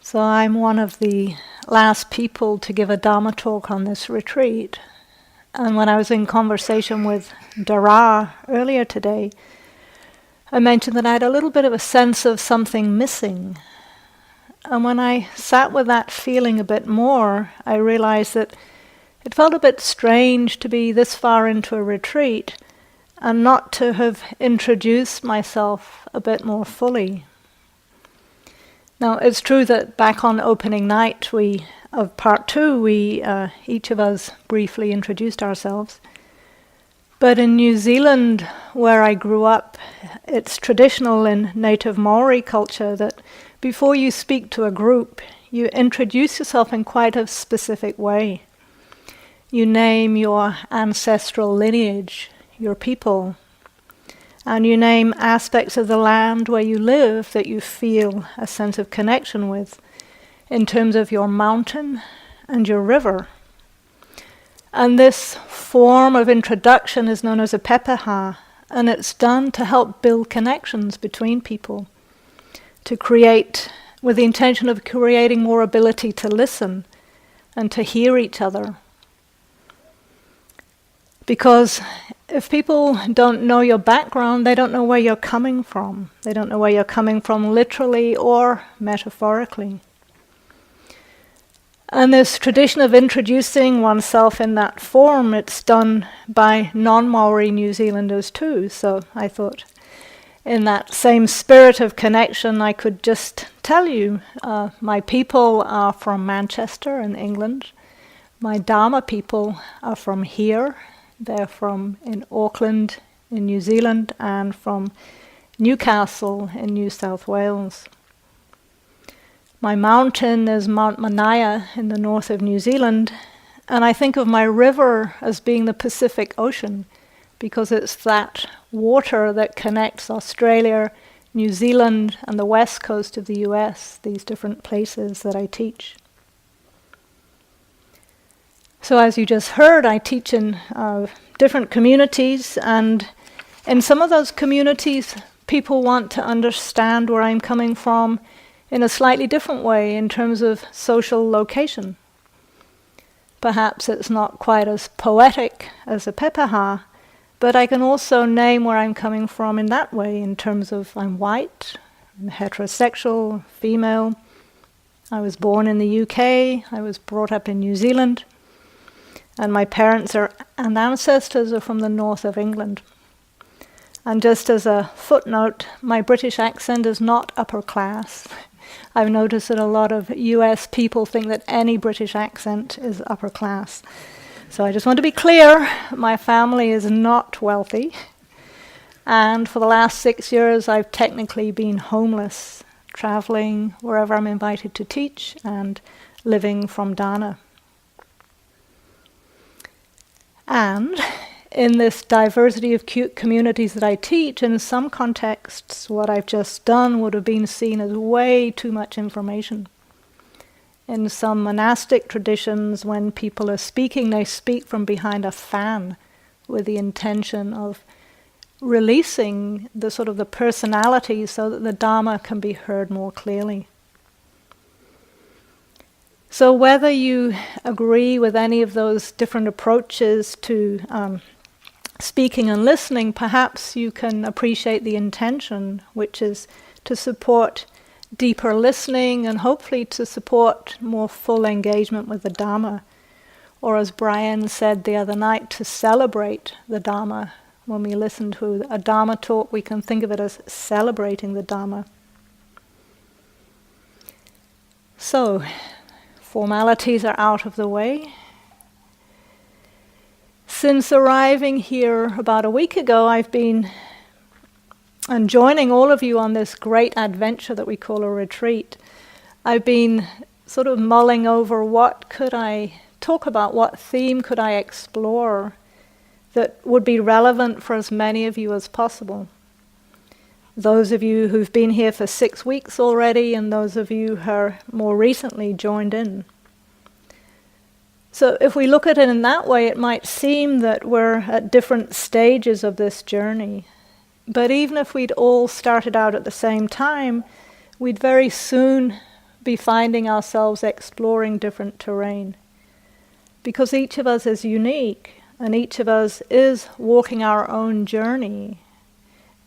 So I'm one of the last people to give a Dharma talk on this retreat. And when I was in conversation with Dara earlier today, I mentioned that I had a little bit of a sense of something missing. And when I sat with that feeling a bit more, I realized that it felt a bit strange to be this far into a retreat and not to have introduced myself a bit more fully. Now, it's true that back on opening night of part 2, we each of us briefly introduced ourselves. But in New Zealand, where I grew up, it's traditional in native Maori culture that before you speak to a group, you introduce yourself in quite a specific way. You name your ancestral lineage, your people, and you name aspects of the land where you live that you feel a sense of connection with, in terms of your mountain and your river. And this form of introduction is known as a pepeha, and it's done to help build connections between people, with the intention of creating more ability to listen and to hear each other. Because if people don't know your background, they don't know where you're coming from. They don't know where you're coming from literally or metaphorically. And this tradition of introducing oneself in that form, it's done by non-Maori New Zealanders too. So I thought, in that same spirit of connection, I could just tell you, my people are from Manchester in England. My Dharma people are from here. They're from in Auckland in New Zealand and from Newcastle in New South Wales. My mountain is Mount Manaya in the north of New Zealand, and I think of my river as being the Pacific Ocean because it's that water that connects Australia, New Zealand and the west coast of the US, these different places that I teach. So as you just heard, I teach in different communities, and in some of those communities, people want to understand where I'm coming from in a slightly different way in terms of social location. Perhaps it's not quite as poetic as a pepeha, but I can also name where I'm coming from in that way in terms of I'm white, I'm heterosexual, female, I was born in the UK, I was brought up in New Zealand, and my parents and ancestors are from the north of England. And just as a footnote, my British accent is not upper class. I've noticed that a lot of US people think that any British accent is upper class. So I just want to be clear, my family is not wealthy. And for the last 6 years, I've technically been homeless, traveling wherever I'm invited to teach and living from dana. And in this diversity of communities that I teach, in some contexts, what I've just done would have been seen as way too much information. In some monastic traditions, when people are speaking, they speak from behind a fan with the intention of releasing the sort of the personality so that the Dharma can be heard more clearly. So whether you agree with any of those different approaches to speaking and listening, perhaps you can appreciate the intention, which is to support deeper listening and hopefully to support more full engagement with the Dharma. Or as Brian said the other night, to celebrate the Dharma. When we listen to a Dharma talk, we can think of it as celebrating the Dharma. So, formalities are out of the way. Since arriving here about a week ago, I've been joining all of you on this great adventure that we call a retreat. I've been sort of mulling over what could I talk about, what theme could I explore that would be relevant for as many of you as possible. Those of you who've been here for 6 weeks already, and those of you who are more recently joined in. So if we look at it in that way, it might seem that we're at different stages of this journey. But even if we'd all started out at the same time, we'd very soon be finding ourselves exploring different terrain. Because each of us is unique, and each of us is walking our own journey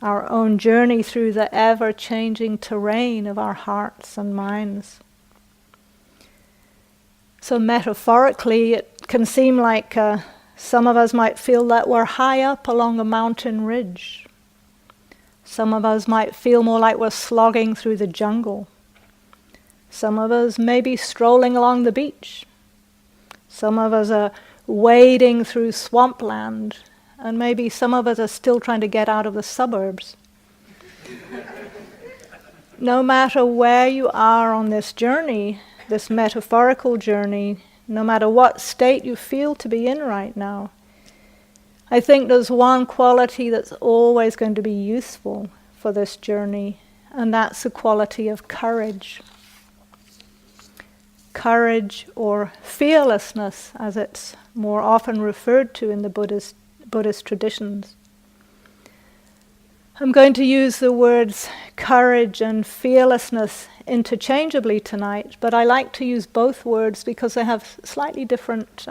through the ever-changing terrain of our hearts and minds. So metaphorically, it can seem like some of us might feel that we're high up along a mountain ridge. Some of us might feel more like we're slogging through the jungle. Some of us may be strolling along the beach. Some of us are wading through swampland, and maybe some of us are still trying to get out of the suburbs. No matter where you are on this journey, this metaphorical journey, no matter what state you feel to be in right now, I think there's one quality that's always going to be useful for this journey, and that's the quality of courage. Courage, or fearlessness, as it's more often referred to in the Buddhist traditions. I'm going to use the words courage and fearlessness interchangeably tonight, but I like to use both words because they have slightly different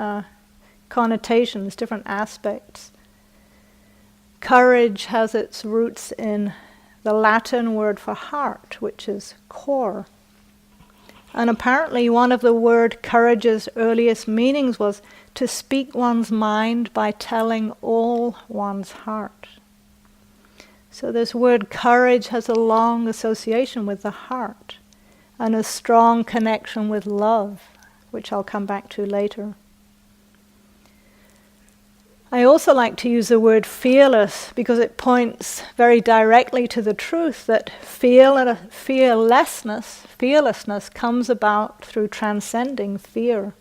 connotations, different aspects. Courage has its roots in the Latin word for heart, which is cor. And apparently one of the word courage's earliest meanings was to speak one's mind by telling all one's heart. So this word courage has a long association with the heart and a strong connection with love, which I'll come back to later. I also like to use the word fearless because it points very directly to the truth that fearlessness comes about through transcending fear.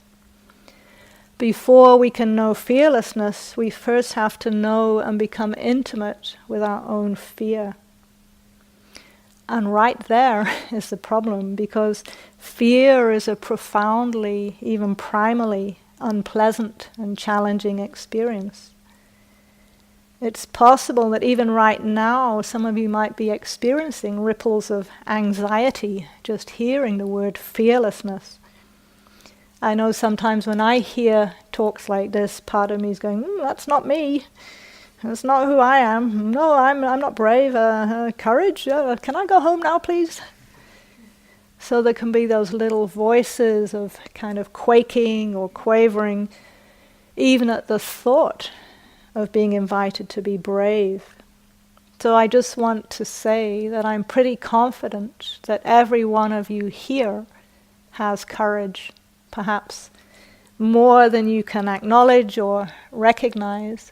Before we can know fearlessness, we first have to know and become intimate with our own fear. And right there is the problem, because fear is a profoundly, even primally, unpleasant and challenging experience. It's possible that even right now some of you might be experiencing ripples of anxiety just hearing the word fearlessness. I know sometimes when I hear talks like this, part of me is going, that's not me. That's not who I am. No, I'm not brave. Courage? Can I go home now, please? So there can be those little voices of kind of quaking or quavering, even at the thought of being invited to be brave. So I just want to say that I'm pretty confident that every one of you here has courage, perhaps more than you can acknowledge or recognize.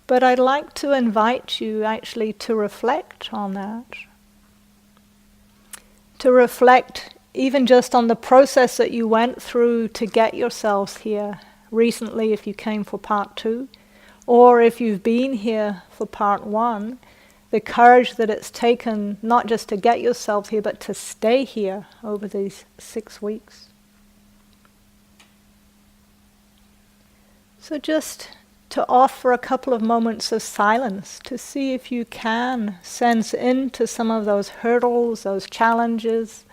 But I'd like to invite you actually to reflect on that. To reflect even just on the process that you went through to get yourselves here recently if you came for part 2, or if you've been here for part 1, the courage that it's taken not just to get yourselves here but to stay here over these 6 weeks. So just to offer a couple of moments of silence to see if you can sense into some of those hurdles, those challenges,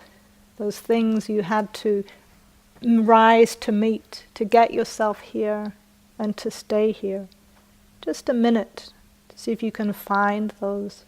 those things you had to rise to meet, to get yourself here and to stay here. Just a minute to see if you can find those.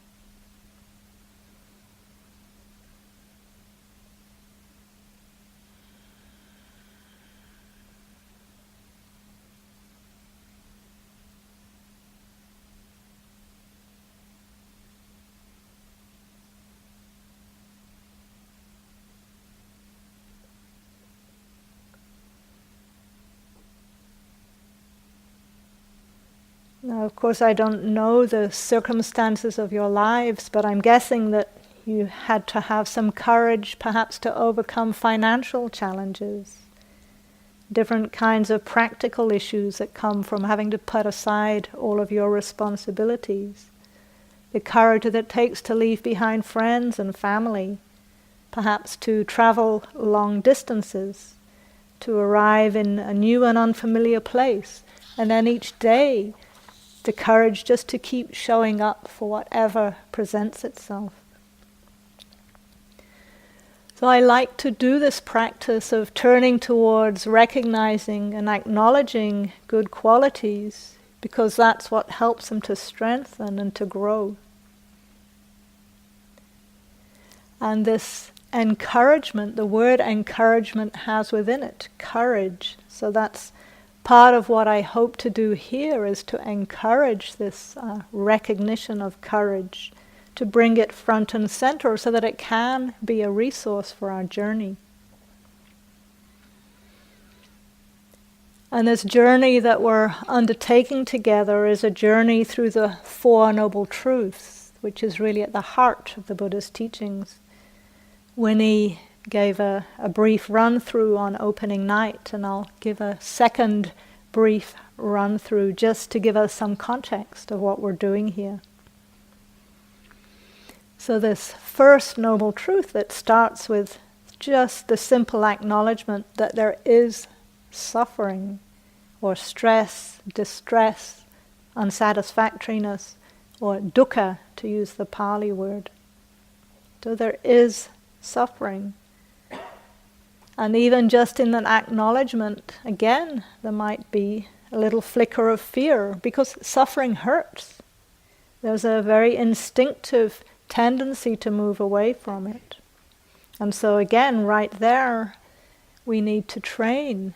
Now, of course, I don't know the circumstances of your lives, but I'm guessing that you had to have some courage perhaps to overcome financial challenges, different kinds of practical issues that come from having to put aside all of your responsibilities, the courage that it takes to leave behind friends and family, perhaps to travel long distances, to arrive in a new and unfamiliar place, and then each day the courage just to keep showing up for whatever presents itself. So I like to do this practice of turning towards recognizing and acknowledging good qualities, because that's what helps them to strengthen and to grow. And this encouragement, the word encouragement has within it courage. So that's part of what I hope to do here, is to encourage this recognition of courage, to bring it front and center so that it can be a resource for our journey. And this journey that we're undertaking together is a journey through the Four Noble Truths, which is really at the heart of the Buddha's teachings. Winnie gave a brief run-through on opening night, and I'll give a second brief run-through just to give us some context of what we're doing here. So this first noble truth that starts with just the simple acknowledgement that there is suffering or stress, distress, unsatisfactoriness, or dukkha, to use the Pali word. So there is suffering. And even just in that acknowledgement, again, there might be a little flicker of fear, because suffering hurts. There's a very instinctive tendency to move away from it. And so again, right there, we need to train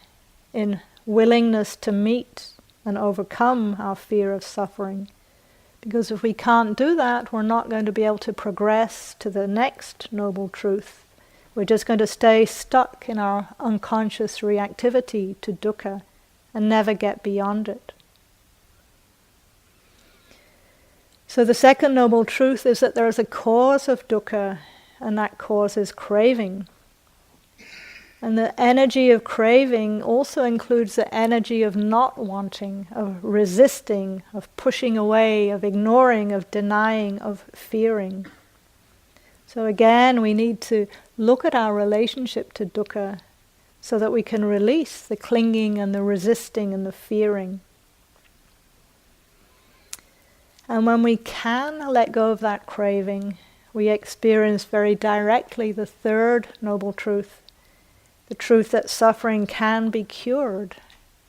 in willingness to meet and overcome our fear of suffering. Because if we can't do that, we're not going to be able to progress to the next noble truth. We're just going to stay stuck in our unconscious reactivity to dukkha and never get beyond it. So the second noble truth is that there is a cause of dukkha, and that cause is craving. And the energy of craving also includes the energy of not wanting, of resisting, of pushing away, of ignoring, of denying, of fearing. So again, we need to look at our relationship to dukkha so that we can release the clinging and the resisting and the fearing. And when we can let go of that craving, we experience very directly the third noble truth, the truth that suffering can be cured,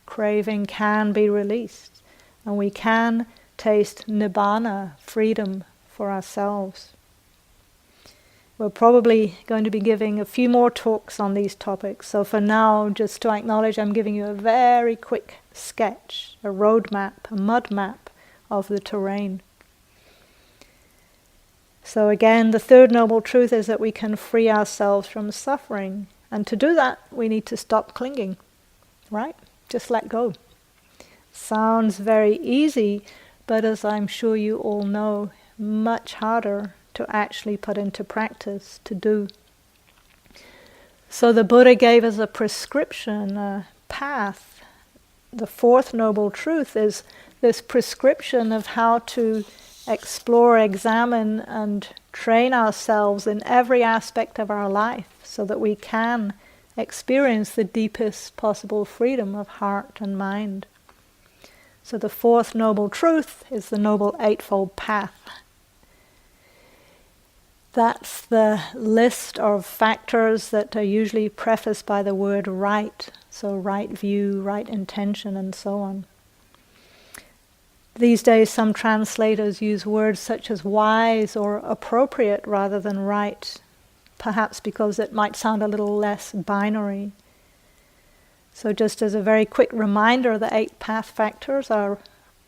craving can be released, and we can taste nibbana, freedom, for ourselves. We're probably going to be giving a few more talks on these topics, so for now, just to acknowledge, I'm giving you a very quick sketch, a road map, a mud map of the terrain. So again, the third noble truth is that we can free ourselves from suffering. And to do that, we need to stop clinging, right? Just let go. Sounds very easy, but as I'm sure you all know, much harder to actually put into practice, to do. So the Buddha gave us a prescription, a path. The fourth noble truth is this prescription of how to explore, examine, and train ourselves in every aspect of our life so that we can experience the deepest possible freedom of heart and mind. So the fourth noble truth is the Noble Eightfold Path. That's the list of factors that are usually prefaced by the word right. So right view, right intention, and so on. These days some translators use words such as wise or appropriate rather than right, perhaps because it might sound a little less binary. So just as a very quick reminder, the 8 path factors are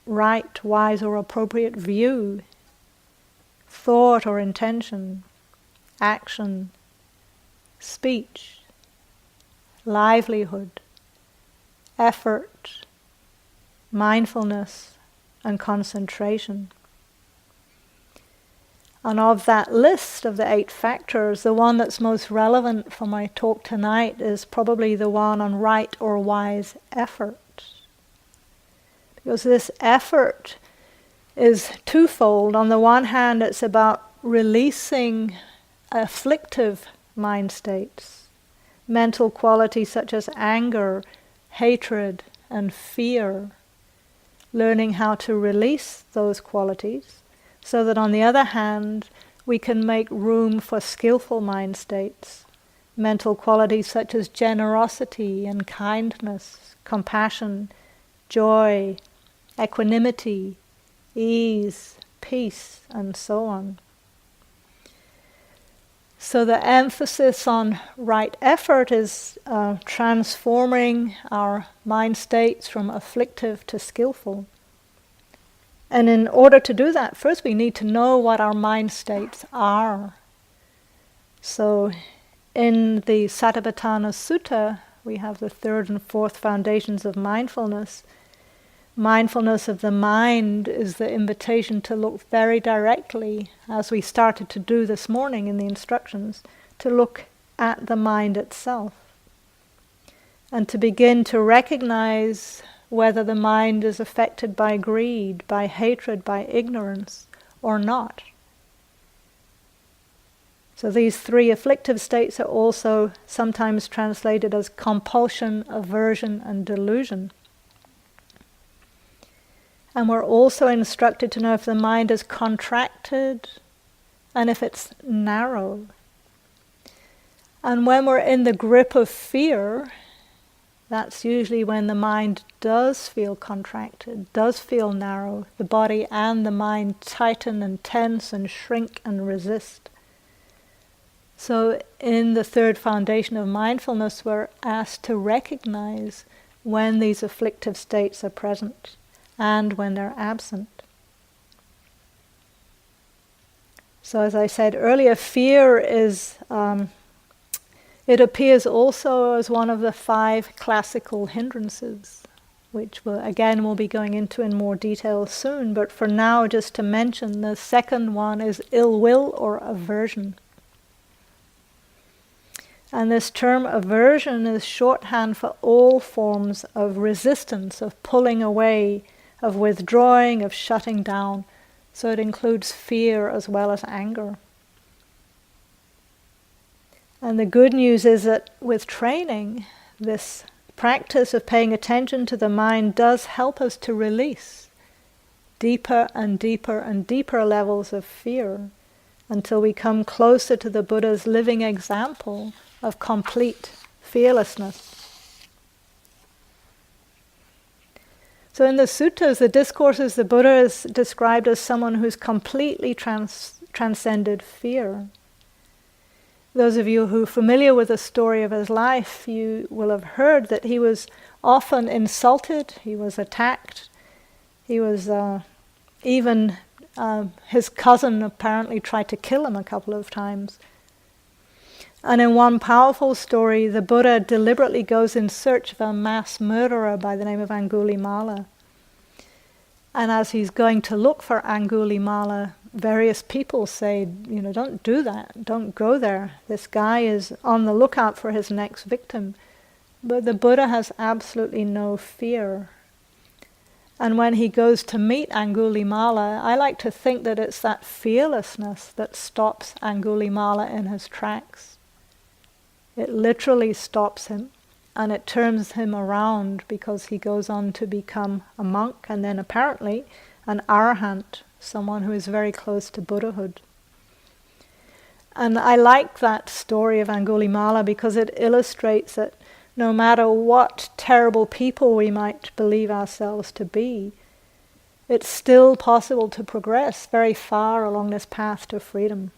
right, wise or appropriate view, thought or intention, action, speech, livelihood, effort, mindfulness, and concentration. And of that list of the 8 factors, the one that's most relevant for my talk tonight is probably the one on right or wise effort. Because this effort is twofold. On the one hand, it's about releasing afflictive mind states, mental qualities such as anger, hatred, and fear, learning how to release those qualities, so that on the other hand, we can make room for skillful mind states, mental qualities such as generosity and kindness, compassion, joy, equanimity, ease, peace, and so on. So the emphasis on right effort is transforming our mind states from afflictive to skillful. And in order to do that, first we need to know what our mind states are. So in the Satipatthana Sutta, we have the third and fourth foundations of mindfulness. Mindfulness of the mind is the invitation to look very directly, as we started to do this morning in the instructions, to look at the mind itself. And to begin to recognize whether the mind is affected by greed, by hatred, by ignorance, or not. So these three afflictive states are also sometimes translated as compulsion, aversion, and delusion. And we're also instructed to know if the mind is contracted and if it's narrow. And when we're in the grip of fear, that's usually when the mind does feel contracted, does feel narrow. The body and the mind tighten and tense and shrink and resist. So in the third foundation of mindfulness, we're asked to recognize when these afflictive states are present and when they're absent. So as I said earlier, fear is, it appears also as one of the 5 classical hindrances, which we'll be going into in more detail soon, but for now just to mention, the second one is ill will or aversion. And this term aversion is shorthand for all forms of resistance, of pulling away, of withdrawing, of shutting down. So it includes fear as well as anger. And the good news is that with training, this practice of paying attention to the mind does help us to release deeper and deeper and deeper levels of fear until we come closer to the Buddha's living example of complete fearlessness. So in the suttas, the discourses, the Buddha is described as someone who's completely transcended fear. Those of you who are familiar with the story of his life, you will have heard that he was often insulted, he was attacked, he was his cousin apparently tried to kill him a couple of times. And in one powerful story, the Buddha deliberately goes in search of a mass murderer by the name of Angulimala. And as he's going to look for Angulimala, various people say, don't do that, don't go there. This guy is on the lookout for his next victim. But the Buddha has absolutely no fear. And when he goes to meet Angulimala, I like to think that it's that fearlessness that stops Angulimala in his tracks. It literally stops him, and it turns him around because he goes on to become a monk and then apparently an arahant, someone who is very close to Buddhahood. And I like that story of Angulimala because it illustrates that no matter what terrible people we might believe ourselves to be, it's still possible to progress very far along this path to freedom.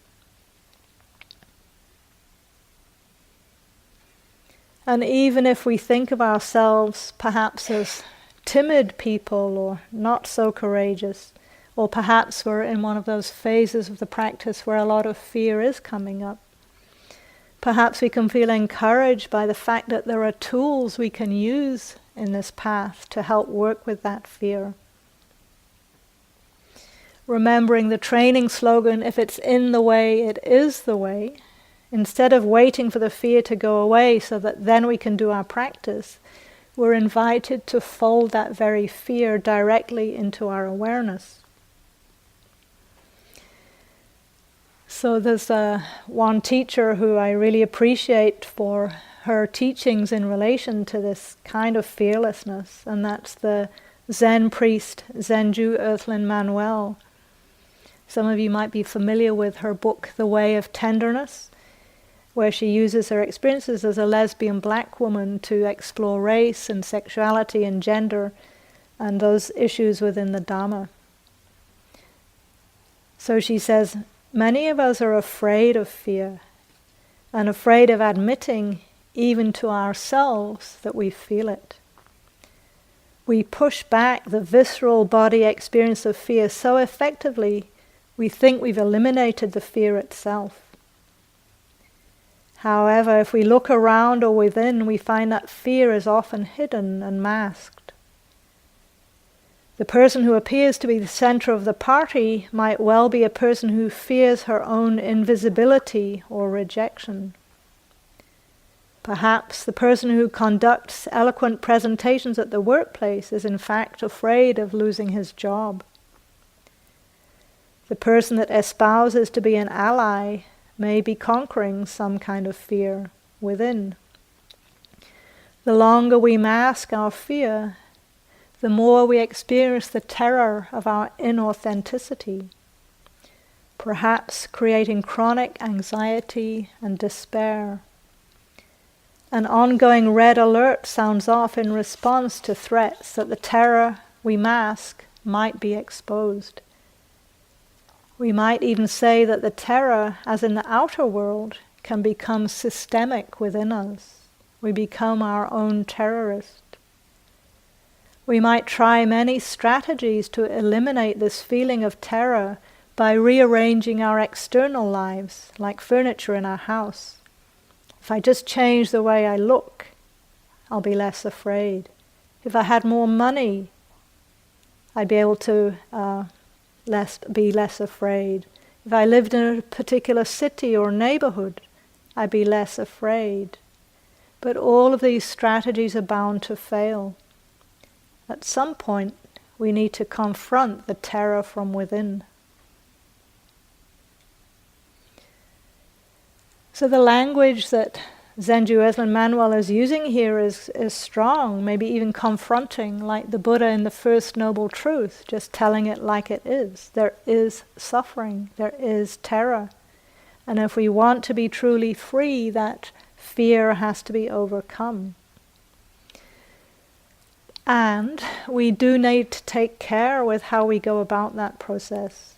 And even if we think of ourselves perhaps as timid people or not so courageous, or perhaps we're in one of those phases of the practice where a lot of fear is coming up, perhaps we can feel encouraged by the fact that there are tools we can use in this path to help work with that fear. Remembering the training slogan, if it's in the way, it is the way. Instead of waiting for the fear to go away so that then we can do our practice, we're invited to fold that very fear directly into our awareness. So there's one teacher who I really appreciate for her teachings in relation to this kind of fearlessness, and that's the Zen priest Zenju Earthlyn Manuel. Some of you might be familiar with her book, The Way of Tenderness. where she uses her experiences as a lesbian black woman to explore race and sexuality and gender and those issues within the Dharma. So she says, many of us are afraid of fear and afraid of admitting even to ourselves that we feel it. We push back the visceral body experience of fear so effectively we think we've eliminated the fear itself. However, if we look around or within, we find that fear is often hidden and masked. The person who appears to be the center of the party might well be a person who fears her own invisibility or rejection. Perhaps the person who conducts eloquent presentations at the workplace is in fact afraid of losing his job. The person that espouses to be an ally may be conquering some kind of fear within. The longer we mask our fear, the more we experience the terror of our inauthenticity, perhaps creating chronic anxiety and despair. An ongoing red alert sounds off in response to threats that the terror we mask might be exposed. We might even say that the terror, as in the outer world, can become systemic within us. We become our own terrorist. We might try many strategies to eliminate this feeling of terror by rearranging our external lives, like furniture in our house. If I just change the way I look, I'll be less afraid. If I had more money, I'd be able to be less afraid. If I lived in a particular city or neighborhood, I'd be less afraid. But all of these strategies are bound to fail. At some point, we need to confront the terror from within. So the language that Zenju Esalen Manuel is using here is strong, maybe even confronting, like the Buddha in the First Noble Truth, just telling it like it is. There is suffering, there is terror. And if we want to be truly free, that fear has to be overcome. And we do need to take care with how we go about that process.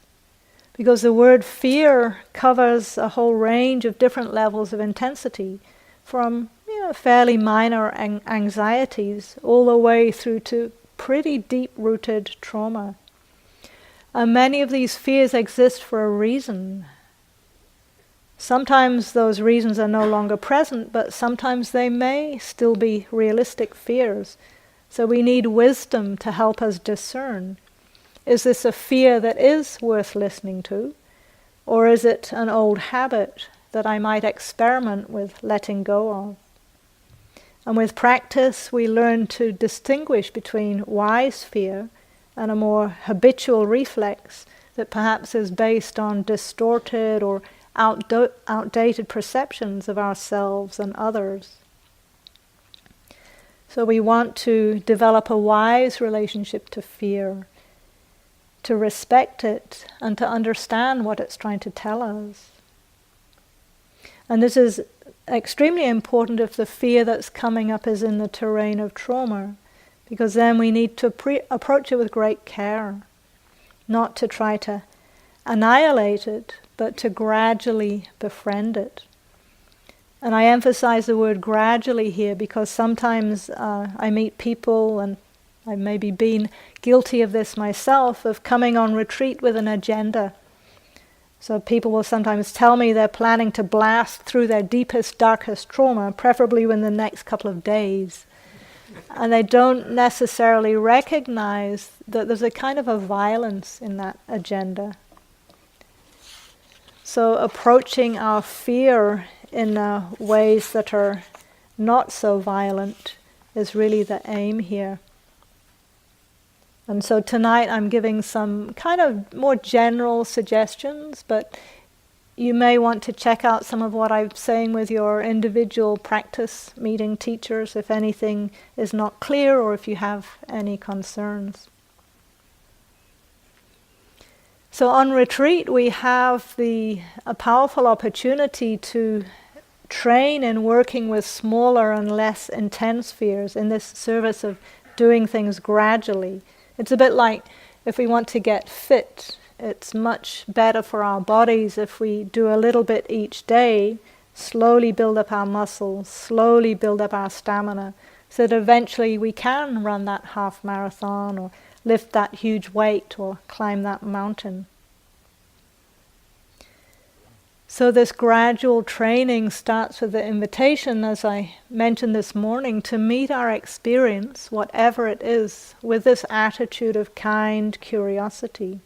Because the word fear covers a whole range of different levels of intensity, from fairly minor anxieties all the way through to pretty deep-rooted trauma. And many of these fears exist for a reason. Sometimes those reasons are no longer present, but sometimes they may still be realistic fears. So we need wisdom to help us discern. Is this a fear that is worth listening to? Or is it an old habit that I might experiment with letting go of? And with practice, we learn to distinguish between wise fear and a more habitual reflex that perhaps is based on distorted or outdated perceptions of ourselves and others. So we want to develop a wise relationship to fear, to respect it and to understand what it's trying to tell us. And this is extremely important if the fear that's coming up is in the terrain of trauma, because then we need to approach it with great care, not to try to annihilate it, but to gradually befriend it. And I emphasize the word gradually here because sometimes I meet people, and I've maybe been guilty of this myself, of coming on retreat with an agenda. So people will sometimes tell me they're planning to blast through their deepest, darkest trauma, preferably within the next couple of days. And they don't necessarily recognize that there's a kind of a violence in that agenda. So approaching our fear in ways that are not so violent is really the aim here. And so tonight I'm giving some kind of more general suggestions, but you may want to check out some of what I'm saying with your individual practice meeting teachers if anything is not clear or if you have any concerns. So on retreat we have a powerful opportunity to train in working with smaller and less intense fears in this service of doing things gradually. It's a bit like if we want to get fit, it's much better for our bodies if we do a little bit each day, slowly build up our muscles, slowly build up our stamina, so that eventually we can run that half marathon or lift that huge weight or climb that mountain. So this gradual training starts with the invitation, as I mentioned this morning, to meet our experience, whatever it is, with this attitude of kind curiosity.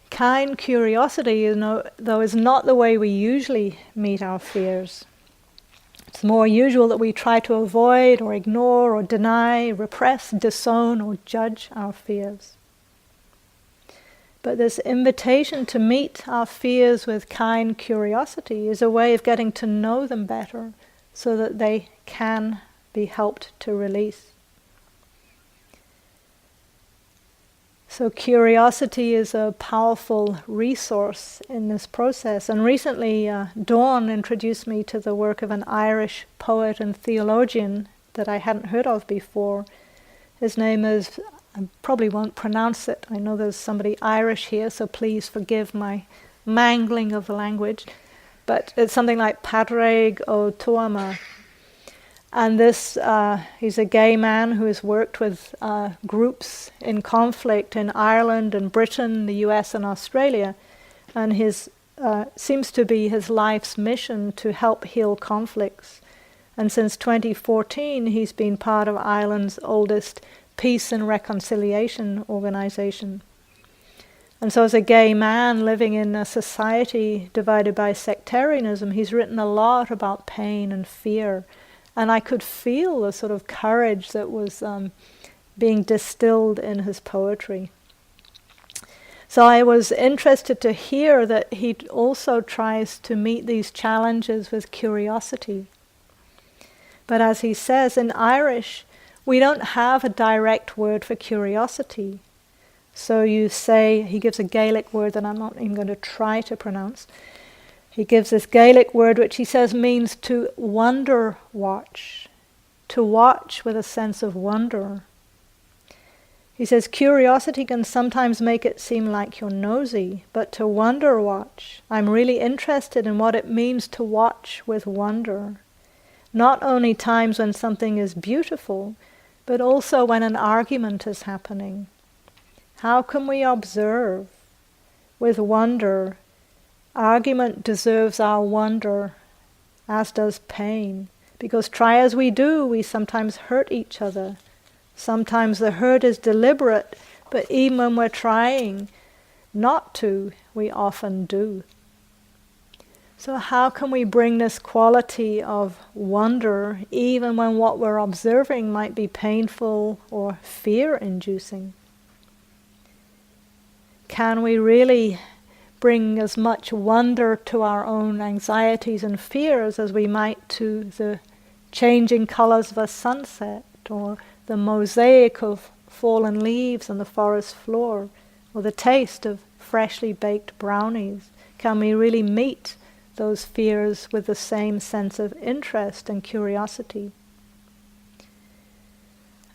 Kind curiosity, though, is not the way we usually meet our fears. It's more usual that we try to avoid or ignore or deny, repress, disown or judge our fears. But this invitation to meet our fears with kind curiosity is a way of getting to know them better so that they can be helped to release. So curiosity is a powerful resource in this process. And recently, Dawn introduced me to the work of an Irish poet and theologian that I hadn't heard of before. His name is... I probably won't pronounce it. I know there's somebody Irish here, so please forgive my mangling of the language. But it's something like Padraig Ó Tuama. And he's a gay man who has worked with groups in conflict in Ireland and Britain, the US and Australia. And his seems to be his life's mission to help heal conflicts. And since 2014, he's been part of Ireland's oldest Peace and Reconciliation organization. And so as a gay man living in a society divided by sectarianism, he's written a lot about pain and fear. And I could feel the sort of courage that was being distilled in his poetry. So I was interested to hear that he also tries to meet these challenges with curiosity. But as he says, in Irish, we don't have a direct word for curiosity. So you say, he gives a Gaelic word that I'm not even going to try to pronounce. He gives this Gaelic word which he says means to wonder watch, to watch with a sense of wonder. He says curiosity can sometimes make it seem like you're nosy, but to wonder watch, I'm really interested in what it means to watch with wonder. Not only times when something is beautiful, but also when an argument is happening. How can we observe with wonder? Argument deserves our wonder, as does pain. Because try as we do, we sometimes hurt each other. Sometimes the hurt is deliberate, but even when we're trying not to, we often do. So how can we bring this quality of wonder even when what we're observing might be painful or fear-inducing? Can we really bring as much wonder to our own anxieties and fears as we might to the changing colors of a sunset or the mosaic of fallen leaves on the forest floor or the taste of freshly baked brownies? Can we really meet those fears with the same sense of interest and curiosity?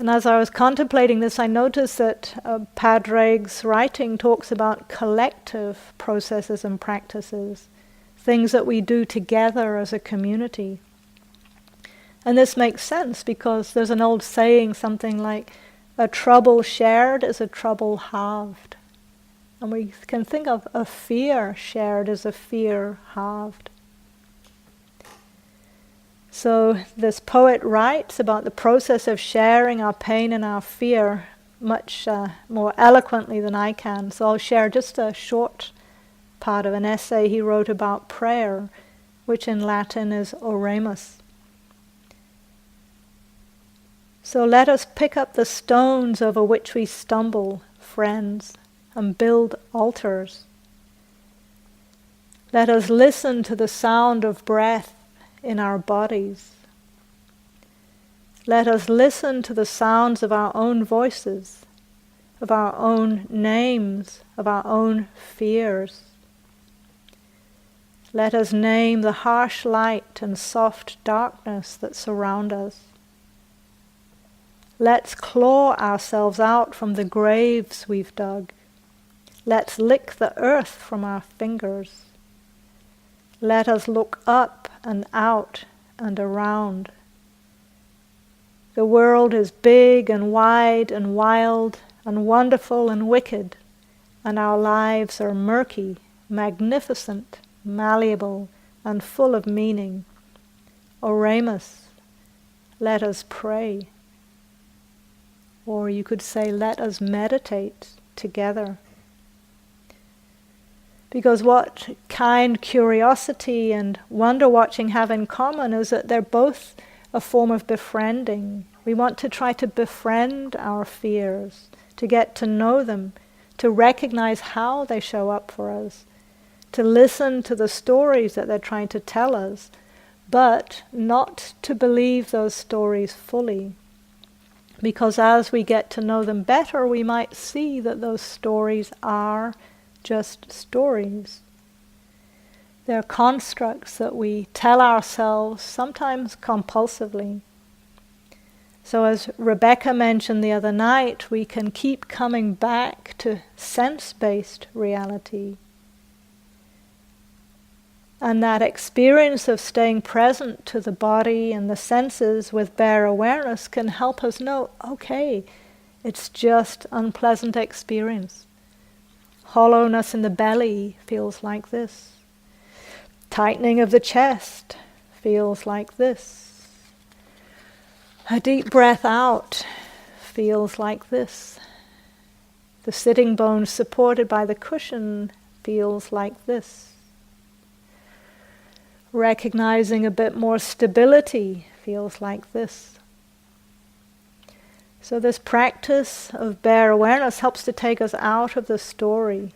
And as I was contemplating this, I noticed that Padraig's writing talks about collective processes and practices, things that we do together as a community. And this makes sense because there's an old saying, something like, a trouble shared is a trouble halved. And we can think of a fear shared as a fear halved. So this poet writes about the process of sharing our pain and our fear much more eloquently than I can. So I'll share just a short part of an essay he wrote about prayer, which in Latin is oremus. So let us pick up the stones over which we stumble, friends, and build altars. Let us listen to the sound of breath in our bodies. Let us listen to the sounds of our own voices, of our own names, of our own fears. Let us name the harsh light and soft darkness that surround us. Let's claw ourselves out from the graves we've dug. Let's lick the earth from our fingers. Let us look up and out and around. The world is big and wide and wild and wonderful and wicked, and our lives are murky, magnificent, malleable, and full of meaning. Oremus, let us pray. Or you could say, let us meditate together. Because what kind curiosity and wonder watching have in common is that they're both a form of befriending. We want to try to befriend our fears, to get to know them, to recognize how they show up for us, to listen to the stories that they're trying to tell us, but not to believe those stories fully. Because as we get to know them better, we might see that those stories are just stories. They're constructs that we tell ourselves, sometimes compulsively. So as Rebecca mentioned the other night, we can keep coming back to sense-based reality. And that experience of staying present to the body and the senses with bare awareness can help us know, okay, it's just unpleasant experience. Hollowness in the belly feels like this. Tightening of the chest feels like this. A deep breath out feels like this. The sitting bones supported by the cushion feels like this. Recognizing a bit more stability feels like this. So this practice of bare awareness helps to take us out of the story,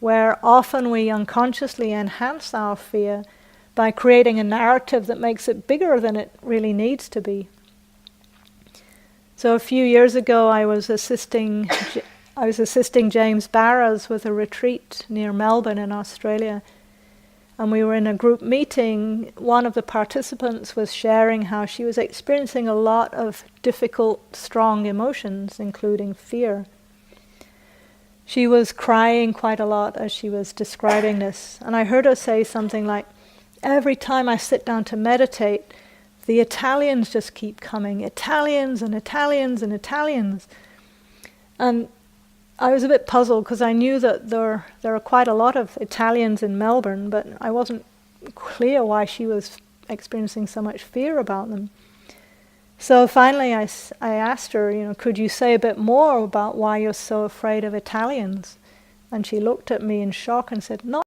where often we unconsciously enhance our fear by creating a narrative that makes it bigger than it really needs to be. So a few years ago I was assisting James Barrows with a retreat near Melbourne in Australia. And we were in a group meeting. One of the participants was sharing how she was experiencing a lot of difficult, strong emotions, including fear. She was crying quite a lot as she was describing this. And I heard her say something like, every time I sit down to meditate, the Italians just keep coming. Italians and Italians and Italians. And I was a bit puzzled because I knew that there are quite a lot of Italians in Melbourne, but I wasn't clear why she was experiencing so much fear about them. So finally I asked her, could you say a bit more about why you're so afraid of Italians? And she looked at me in shock and said, not